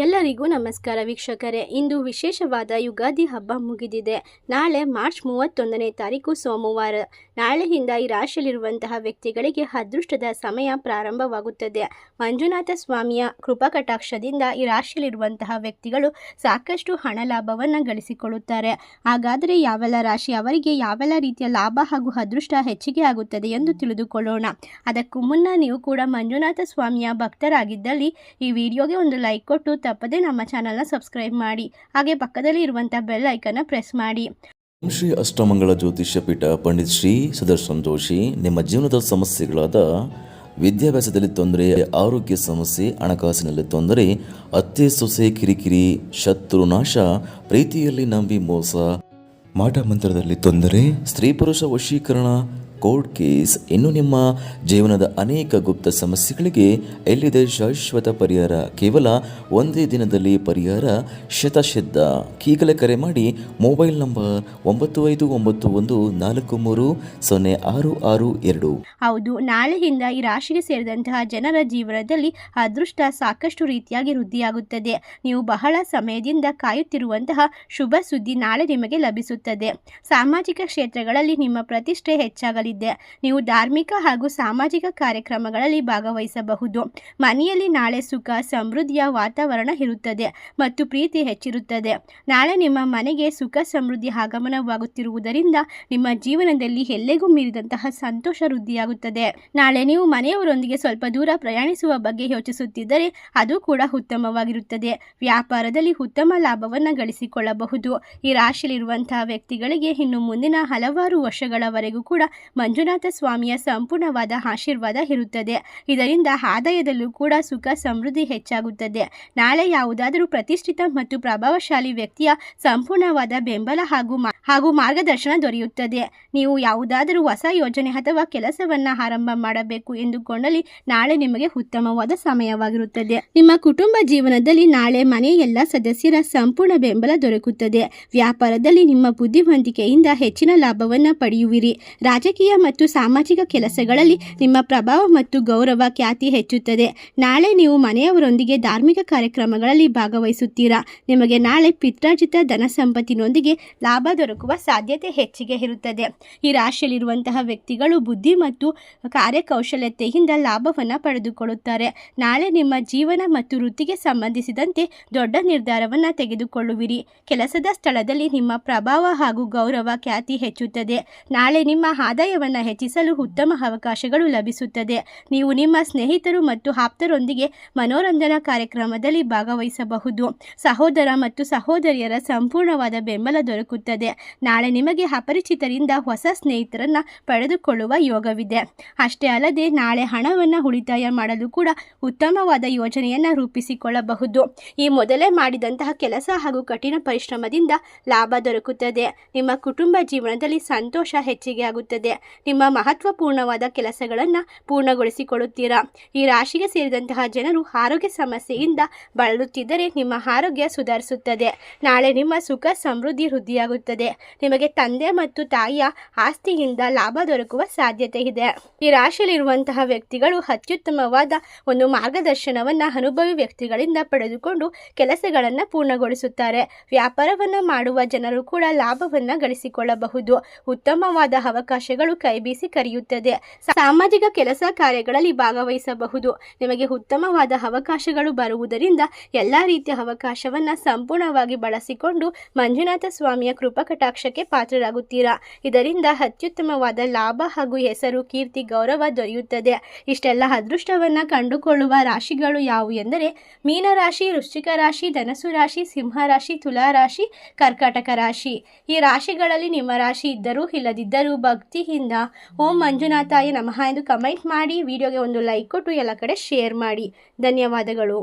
ಎಲ್ಲರಿಗೂ ನಮಸ್ಕಾರ ವೀಕ್ಷಕರೇ. ಇಂದು ವಿಶೇಷವಾದ ಯುಗಾದಿ ಹಬ್ಬ ಮುಗಿದಿದೆ. ನಾಳೆ ಮಾರ್ಚ್ 31ನೇ ತಾರೀಕು ಸೋಮವಾರ. ನಾಳೆಯಿಂದ ಈ ರಾಶಿಯಲ್ಲಿರುವಂತಹ ವ್ಯಕ್ತಿಗಳಿಗೆ ಅದೃಷ್ಟದ ಸಮಯ ಪ್ರಾರಂಭವಾಗುತ್ತದೆ. ಮಂಜುನಾಥ ಸ್ವಾಮಿಯ ಕೃಪಾಕಟಾಕ್ಷದಿಂದ ಈ ರಾಶಿಯಲ್ಲಿರುವಂತಹ ವ್ಯಕ್ತಿಗಳು ಸಾಕಷ್ಟು ಹಣ ಲಾಭವನ್ನು ಗಳಿಸಿಕೊಳ್ಳುತ್ತಾರೆ. ಹಾಗಾದರೆ ಯಾವೆಲ್ಲ ರಾಶಿ ಅವರಿಗೆ ಯಾವೆಲ್ಲ ರೀತಿಯ ಲಾಭ ಹಾಗೂ ಅದೃಷ್ಟ ಹೆಚ್ಚಿಗೆ ಆಗುತ್ತದೆ ಎಂದು ತಿಳಿದುಕೊಳ್ಳೋಣ. ಅದಕ್ಕೂ ಮುನ್ನ ನೀವು ಕೂಡ ಮಂಜುನಾಥ ಸ್ವಾಮಿಯ ಭಕ್ತರಾಗಿದ್ದಲ್ಲಿ ಈ ವಿಡಿಯೋಗೆ ಒಂದು ಲೈಕ್ ಕೊಟ್ಟು ತಪ್ಪದೆ ನಮ್ಮ ಚಾನಲ್ನ ಸಬ್ಸ್ಕ್ರೈಬ್ ಮಾಡಿ. ಹಾಗೆ ಪಕ್ಕದಲ್ಲಿ ಇರುವಂತಹ ಬೆಲ್ ಐಕನ್ನ ಪ್ರೆಸ್ ಮಾಡಿ. ಶ್ರೀ ಅಷ್ಟಮಂಗಳ ಜ್ಯೋತಿಷ್ಯ ಪೀಠ ಪಂಡಿತ್ ಶ್ರೀ ಸುದರ್ಶನ್ ಜೋಶಿ ನಿಮ್ಮ ಜೀವನದ ಸಮಸ್ಯೆಗಳಾದ ವಿದ್ಯಾಭ್ಯಾಸದಲ್ಲಿ ತೊಂದರೆ, ಆರೋಗ್ಯ ಸಮಸ್ಯೆ, ಹಣಕಾಸಿನಲ್ಲಿ ತೊಂದರೆ, ಅತ್ತೆ ಸೊಸೆ ಕಿರಿಕಿರಿ, ಶತ್ರುನಾಶ, ಪ್ರೀತಿಯಲ್ಲಿ ನಂಬಿ ಮೋಸ, ಮಾಟ ಮಂತ್ರದಲ್ಲಿ ತೊಂದರೆ, ಸ್ತ್ರೀ ಪುರುಷ ವಶೀಕರಣ, ಕೋರ್ಟ್ ಕೇಸ್, ಇನ್ನು ನಿಮ್ಮ ಜೀವನದ ಅನೇಕ ಗುಪ್ತ ಸಮಸ್ಯೆಗಳಿಗೆ ಎಲ್ಲಿದೆ ಶಾಶ್ವತ ಪರಿಹಾರ. ಕೇವಲ ಒಂದೇ ದಿನದಲ್ಲಿ ಪರಿಹಾರ ಶತಸಿದ್ಧ. ಈಗಲೇ ಕರೆ ಮಾಡಿ ಮೊಬೈಲ್ ನಂಬರ್ 9514306662. ಹೌದು, ನಾಳೆಯಿಂದ ಈ ರಾಶಿಗೆ ಸೇರಿದಂತಹ ಜನರ ಜೀವನದಲ್ಲಿ ಅದೃಷ್ಟ ಸಾಕಷ್ಟು ರೀತಿಯಾಗಿ ವೃದ್ಧಿಯಾಗುತ್ತದೆ. ನೀವು ಬಹಳ ಸಮಯದಿಂದ ಕಾಯುತ್ತಿರುವಂತಹ ಶುಭ ಸುದ್ದಿ ನಾಳೆ ನಿಮಗೆ ಲಭಿಸುತ್ತದೆ. ಸಾಮಾಜಿಕ ಕ್ಷೇತ್ರಗಳಲ್ಲಿ ನಿಮ್ಮ ಪ್ರತಿಷ್ಠೆ ಹೆಚ್ಚಾಗಲಿದೆ. ನೀವು ಧಾರ್ಮಿಕ ಹಾಗೂ ಸಾಮಾಜಿಕ ಕಾರ್ಯಕ್ರಮಗಳಲ್ಲಿ ಭಾಗವಹಿಸಬಹುದು. ಮನೆಯಲ್ಲಿ ನಾಳೆ ಸುಖ ಸಮೃದ್ಧಿಯ ವಾತಾವರಣ ಇರುತ್ತದೆ ಮತ್ತು ಪ್ರೀತಿ ಹೆಚ್ಚಿರುತ್ತದೆ. ನಾಳೆ ನಿಮ್ಮ ಮನೆಗೆ ಸುಖ ಸಮೃದ್ಧಿ ಆಗಮನವಾಗುತ್ತಿರುವುದರಿಂದ ನಿಮ್ಮ ಜೀವನದಲ್ಲಿ ಎಲ್ಲೆಗೂ ಮೀರಿದಂತಹ ಸಂತೋಷ ವೃದ್ಧಿಯಾಗುತ್ತದೆ. ನಾಳೆ ನೀವು ಮನೆಯವರೊಂದಿಗೆ ಸ್ವಲ್ಪ ದೂರ ಪ್ರಯಾಣಿಸುವ ಬಗ್ಗೆ ಯೋಚಿಸುತ್ತಿದ್ದರೆ ಅದು ಕೂಡ ಉತ್ತಮವಾಗಿರುತ್ತದೆ. ವ್ಯಾಪಾರದಲ್ಲಿ ಉತ್ತಮ ಲಾಭವನ್ನು ಗಳಿಸಿಕೊಳ್ಳಬಹುದು. ಈ ರಾಶಿಯಲ್ಲಿರುವಂತಹ ವ್ಯಕ್ತಿಗಳಿಗೆ ಇನ್ನು ಮುಂದಿನ ಹಲವಾರು ವರ್ಷಗಳವರೆಗೂ ಕೂಡ ಮಂಜುನಾಥ ಸ್ವಾಮಿಯ ಸಂಪೂರ್ಣವಾದ ಆಶೀರ್ವಾದ ಇರುತ್ತದೆ. ಇದರಿಂದ ಆದಾಯದಲ್ಲೂ ಕೂಡ ಸುಖ ಸಮೃದ್ಧಿ ಹೆಚ್ಚಾಗುತ್ತದೆ. ನಾಳೆ ಯಾವುದಾದರೂ ಪ್ರತಿಷ್ಠಿತ ಮತ್ತು ಪ್ರಭಾವಶಾಲಿ ವ್ಯಕ್ತಿಯ ಸಂಪೂರ್ಣವಾದ ಬೆಂಬಲ ಹಾಗೂ ಮಾರ್ಗದರ್ಶನ ದೊರೆಯುತ್ತದೆ. ನೀವು ಯಾವುದಾದರೂ ಹೊಸ ಯೋಜನೆ ಅಥವಾ ಕೆಲಸವನ್ನ ಆರಂಭ ಮಾಡಬೇಕು ಎಂದುಕೊಂಡಲ್ಲಿ ನಾಳೆ ನಿಮಗೆ ಉತ್ತಮವಾದ ಸಮಯವಾಗಿರುತ್ತದೆ. ನಿಮ್ಮ ಕುಟುಂಬ ಜೀವನದಲ್ಲಿ ನಾಳೆ ಮನೆಯ ಎಲ್ಲ ಸದಸ್ಯರ ಸಂಪೂರ್ಣ ಬೆಂಬಲ ದೊರಕುತ್ತದೆ. ವ್ಯಾಪಾರದಲ್ಲಿ ನಿಮ್ಮ ಬುದ್ಧಿವಂತಿಕೆಯಿಂದ ಹೆಚ್ಚಿನ ಲಾಭವನ್ನು ಪಡೆಯುವಿರಿ. ರಾಜಕೀಯ ಮತ್ತು ಸಾಮಾಜಿಕ ಕೆಲಸಗಳಲ್ಲಿ ನಿಮ್ಮ ಪ್ರಭಾವ ಮತ್ತು ಗೌರವ ಖ್ಯಾತಿ ಹೆಚ್ಚುತ್ತದೆ. ನಾಳೆ ನೀವು ಮನೆಯವರೊಂದಿಗೆ ಧಾರ್ಮಿಕ ಕಾರ್ಯಕ್ರಮಗಳಲ್ಲಿ ಭಾಗವಹಿಸುತ್ತೀರಾ. ನಿಮಗೆ ನಾಳೆ ಪಿತ್ರಾರ್ಜಿತ ಧನ ಸಂಪತ್ತಿನೊಂದಿಗೆ ಲಾಭ ದೊರಕುವ ಸಾಧ್ಯತೆ ಹೆಚ್ಚಿಗೆ ಇರುತ್ತದೆ. ಈ ರಾಶಿಯಲ್ಲಿರುವಂತಹ ವ್ಯಕ್ತಿಗಳು ಬುದ್ಧಿ ಮತ್ತು ಕಾರ್ಯಕೌಶಲ್ಯತೆಯಿಂದ ಲಾಭವನ್ನು ಪಡೆದುಕೊಳ್ಳುತ್ತಾರೆ. ನಾಳೆ ನಿಮ್ಮ ಜೀವನ ಮತ್ತು ವೃತ್ತಿಗೆ ಸಂಬಂಧಿಸಿದಂತೆ ದೊಡ್ಡ ನಿರ್ಧಾರವನ್ನು ತೆಗೆದುಕೊಳ್ಳುವಿರಿ. ಕೆಲಸದ ಸ್ಥಳದಲ್ಲಿ ನಿಮ್ಮ ಪ್ರಭಾವ ಹಾಗೂ ಗೌರವ ಖ್ಯಾತಿ ಹೆಚ್ಚುತ್ತದೆ. ನಾಳೆ ನಿಮ್ಮ ಆದಾಯವನ್ನು ಹೆಚ್ಚಿಸಲು ಉತ್ತಮ ಅವಕಾಶಗಳು ಲಭಿಸುತ್ತದೆ. ನೀವು ನಿಮ್ಮ ಸ್ನೇಹಿತರು ಮತ್ತು ಆಪ್ತರೊಂದಿಗೆ ಮನೋರಂಜನಾ ಕಾರ್ಯಕ್ರಮದಲ್ಲಿ ಭಾಗವಹಿಸಬಹುದು. ಸಹೋದರ ಮತ್ತು ಸಹೋದರಿಯರ ಸಂಪೂರ್ಣವಾದ ಬೆಂಬಲ ದೊರಕುತ್ತದೆ. ನಾಳೆ ನಿಮಗೆ ಅಪರಿಚಿತರಿಂದ ಹೊಸ ಸ್ನೇಹಿತರನ್ನು ಪಡೆದುಕೊಳ್ಳುವ ಯೋಗವಿದೆ. ಅಷ್ಟೇ ಅಲ್ಲದೆ ನಾಳೆ ಹಣವನ್ನು ಉಳಿತಾಯ ಮಾಡಲು ಕೂಡ ಉತ್ತಮವಾದ ಯೋಜನೆಯನ್ನು ರೂಪಿಸಿಕೊಳ್ಳಬಹುದು. ಈ ಮೊದಲೇ ಮಾಡಿದಂತಹ ಕೆಲಸ ಹಾಗೂ ಕಠಿಣ ಪರಿಶ್ರಮದಿಂದ ಲಾಭ ದೊರಕುತ್ತದೆ. ನಿಮ್ಮ ಕುಟುಂಬ ಜೀವನದಲ್ಲಿ ಸಂತೋಷ ಹೆಚ್ಚಿಗೆ ಆಗುತ್ತದೆ. ನಿಮ್ಮ ಮಹತ್ವಪೂರ್ಣವಾದ ಕೆಲಸಗಳನ್ನು ಪೂರ್ಣಗೊಳಿಸಿಕೊಳ್ಳುತ್ತೀರಾ. ಈ ರಾಶಿಗೆ ಸೇರಿದಂತಹ ಜನರು ಆರೋಗ್ಯ ಸಮಸ್ಯೆಯಿಂದ ಬಳಲುತ್ತಿದ್ದರೆ ನಿಮ್ಮ ಆರೋಗ್ಯ ಸುಧಾರಿಸುತ್ತದೆ. ನಾಳೆ ನಿಮ್ಮ ಸುಖ ಸಮೃದ್ಧಿ ವೃದ್ಧಿಯಾಗುತ್ತದೆ. ನಿಮಗೆ ತಂದೆ ಮತ್ತು ತಾಯಿಯ ಆಸ್ತಿಯಿಂದ ಲಾಭ ದೊರಕುವ ಸಾಧ್ಯತೆ ಇದೆ. ಈ ರಾಶಿಯಲ್ಲಿರುವಂತಹ ವ್ಯಕ್ತಿಗಳು ಅತ್ಯುತ್ತಮವಾದ ಒಂದು ಮಾರ್ಗದರ್ಶನವನ್ನು ಅನುಭವಿ ವ್ಯಕ್ತಿಗಳಿಂದ ಪಡೆದುಕೊಂಡು ಕೆಲಸಗಳನ್ನು ಪೂರ್ಣಗೊಳಿಸುತ್ತಾರೆ. ವ್ಯಾಪಾರವನ್ನು ಮಾಡುವ ಜನರು ಕೂಡ ಲಾಭವನ್ನು ಗಳಿಸಿಕೊಳ್ಳಬಹುದು. ಉತ್ತಮವಾದ ಅವಕಾಶಗಳು ಕೈಬೀಸಿ ಕರೆಯುತ್ತದೆ. ಸಾಮಾಜಿಕ ಕೆಲಸ ಕಾರ್ಯಗಳಲ್ಲಿ ಭಾಗವಹಿಸಬಹುದು. ನಿಮಗೆ ಉತ್ತಮವಾದ ಅವಕಾಶಗಳು ಬರುವುದರಿಂದ ಎಲ್ಲ ರೀತಿಯ ಅವಕಾಶವನ್ನು ಸಂಪೂರ್ಣವಾಗಿ ಬಳಸಿಕೊಂಡು ಮಂಜುನಾಥ ಸ್ವಾಮಿಯ ಕೃಪಾಕಟಾಕ್ಷಕ್ಕೆ ಪಾತ್ರರಾಗುತ್ತೀರಾ. ಇದರಿಂದ ಅತ್ಯುತ್ತಮವಾದ ಲಾಭ ಹಾಗೂ ಹೆಸರು, ಕೀರ್ತಿ, ಗೌರವ ದೊರೆಯುತ್ತದೆ. ಇಷ್ಟೆಲ್ಲ ಅದೃಷ್ಟವನ್ನು ಕಂಡುಕೊಳ್ಳುವ ರಾಶಿಗಳು ಯಾವುವು ಎಂದರೆ ಮೀನರಾಶಿ, ವೃಶ್ಚಿಕ ರಾಶಿ, ಧನಸ್ಸು ರಾಶಿ, ಸಿಂಹ ರಾಶಿ, ತುಲಾ ರಾಶಿ, ಕರ್ಕಾಟಕ ರಾಶಿ. ಈ ರಾಶಿಗಳಲ್ಲಿ ನಿಮ್ಮ ರಾಶಿ ಇದ್ದರೂ ಇಲ್ಲದಿದ್ದರೂ ಭಕ್ತಿಯಿಂದ ಓಂ ಮಂಜುನಾಥಾಯ ನಮಃ ಎಂದು ಕಮೆಂಟ್ ಮಾಡಿ. ವಿಡಿಯೋಗೆ ಒಂದು ಲೈಕ್ ಕೊಟ್ಟು ಎಲ್ಲ ಕಡೆ ಶೇರ್ ಮಾಡಿ. ಧನ್ಯವಾದಗಳು.